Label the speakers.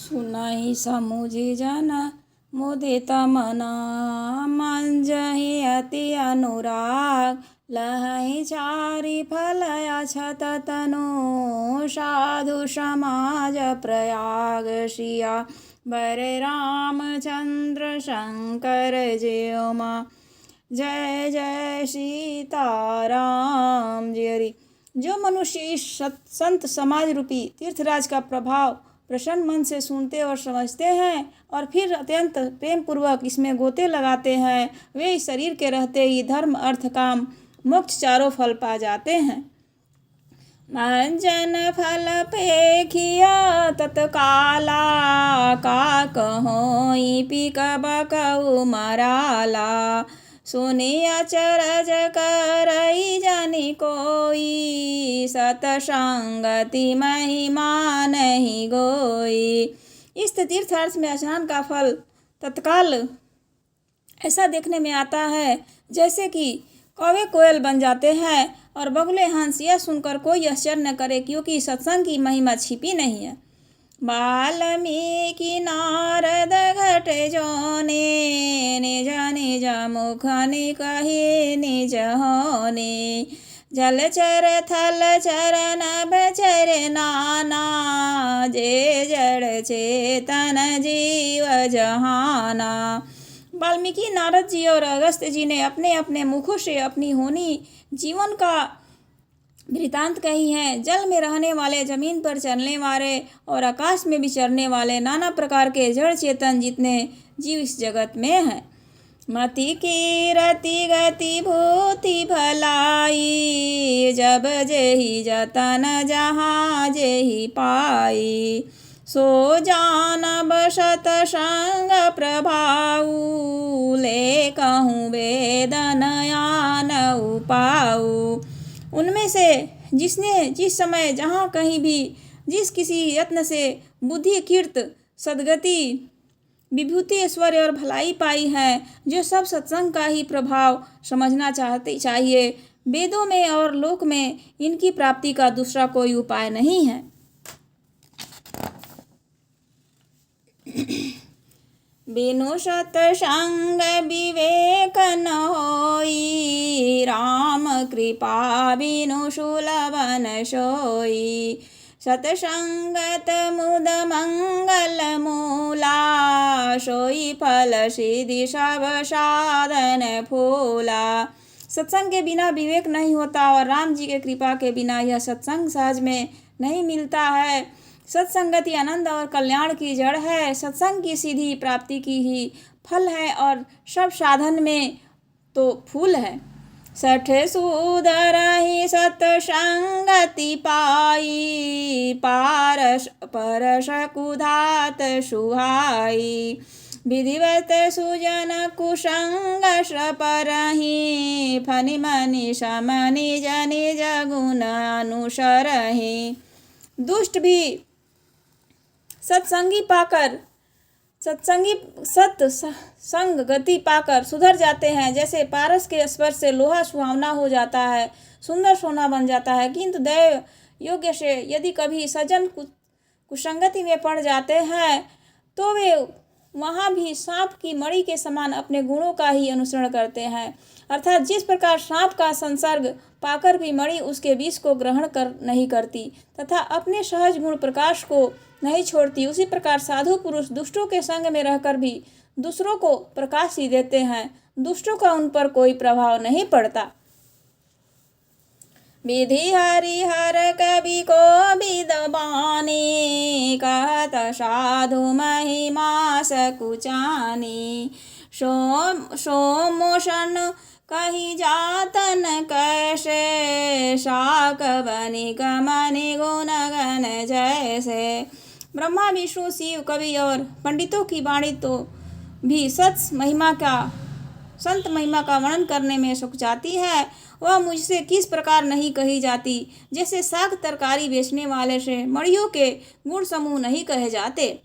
Speaker 1: सुनहि समुझि जन मुदित मना, मंजहि अति अनुराग लहहि चारि फल अछत तनु। साधु समाज प्रयाग सिया बर रामचंद्र शंकर जय माँ। जय जय सीताराम जय हरि। जो मनुष्य इस संत समाज रूपी तीर्थराज का प्रभाव प्रसन्न मन से सुनते और समझते हैं और फिर अत्यंत प्रेम पूर्वक इसमें गोते लगाते हैं, वे इस शरीर के रहते ही धर्म अर्थ काम मोक्ष चारों फल पा जाते हैं। मंजन फल पेखिया तत्काला, का कहोई पिक बकऊ मराला। सुनी अचरज करई जनि कोई, सतसंगति महिमा नहीं गोई। इस तीर्थार्थ में स्नान का फल तत्काल ऐसा देखने में आता है जैसे कि कौवे कोयल बन जाते हैं और बगुले हंस। यह सुनकर कोई आश्चर्य न करे, क्योंकि सत्संग की महिमा छिपी नहीं है। वाल्मीकि नारद घट जोने, निज निज मुख कहे निज होने। जलचर थल चरण बचर नाना, जे जड़ चेतन जीव जहाना। वाल्मीकि नारद जी और अगस्त्य जी ने अपने अपने मुखों से अपनी होनी जीवन का वृतांत कही है। जल में रहने वाले, जमीन पर चलने वाले और आकाश में विचरने वाले नाना प्रकार के जड़ चेतन जितने जीव इस जगत में हैं। मति की रति गति भूति भलाई, जब जेहि जतन जहाँ जेहि पाई। सो जानब सतसंग प्रभाऊ, ले कहूँ वेदन यान उपाऊ। उनमें से जिसने जिस समय जहाँ कहीं भी जिस किसी यत्न से बुद्धि कीर्त सद्गति विभूति ऐश्वर्य और भलाई पाई है, जो सब सत्संग का ही प्रभाव समझना चाहिए। वेदों में और लोक में इनकी प्राप्ति का दूसरा कोई उपाय नहीं है। बिनु सतसंग विवेक न होई, राम कृपा बिनु सुलभ न सोई। सतसंगत मुद मंगल मूला, सोई फल सिद्धि सब साधन फूला। सत्संग के बिना विवेक नहीं होता और राम जी के कृपा के बिना यह सत्संग सहज में नहीं मिलता है। सत्संगति आनंद और कल्याण की जड़ है। सत्संग की सीधी प्राप्ति की ही फल है और सब साधन में तो फूल है। सठ सूदर ही सत्संगति पाई, पारस परस कुधात सुहाई। विधिवत सुजन कुसंग सपरहि, फनि मनि समनि जनि जगुन अनुसरहि। दुष्ट भी सत्संगी सत्संग गति पाकर सुधर जाते हैं। जैसे पारस के स्पर्श से लोहा सुहावना हो जाता है, सुंदर सोना बन जाता है। किंतु दैव योग्य से यदि कभी सज्जन कुसंगति में पड़ जाते हैं तो वे वहाँ भी सांप की मणि के समान अपने गुणों का ही अनुसरण करते हैं। अर्थात जिस प्रकार सांप का संसर्ग पाकर भी मणि उसके विष को ग्रहण नहीं करती तथा अपने सहज गुण प्रकाश को नहीं छोड़ती, उसी प्रकार साधु पुरुष दुष्टों के संग में रहकर भी दूसरों को प्रकाश ही देते हैं। दुष्टों का उन पर कोई प्रभाव नहीं पड़ता। विधि हरिहर कवि को विदबानी, कहत साधु महिमा सकुचानी। सोमोशन कही जातन कैसे, शाक बनिक मनि गुण गण जैसे। ब्रह्मा विष्णु शिव कवि और पंडितों की वाणी तो भी संत महिमा का वर्णन करने में सुख जाती है। वह मुझसे किस प्रकार नहीं कही जाती, जैसे साग तरकारी बेचने वाले से मणियों के गुण समूह नहीं कहे जाते।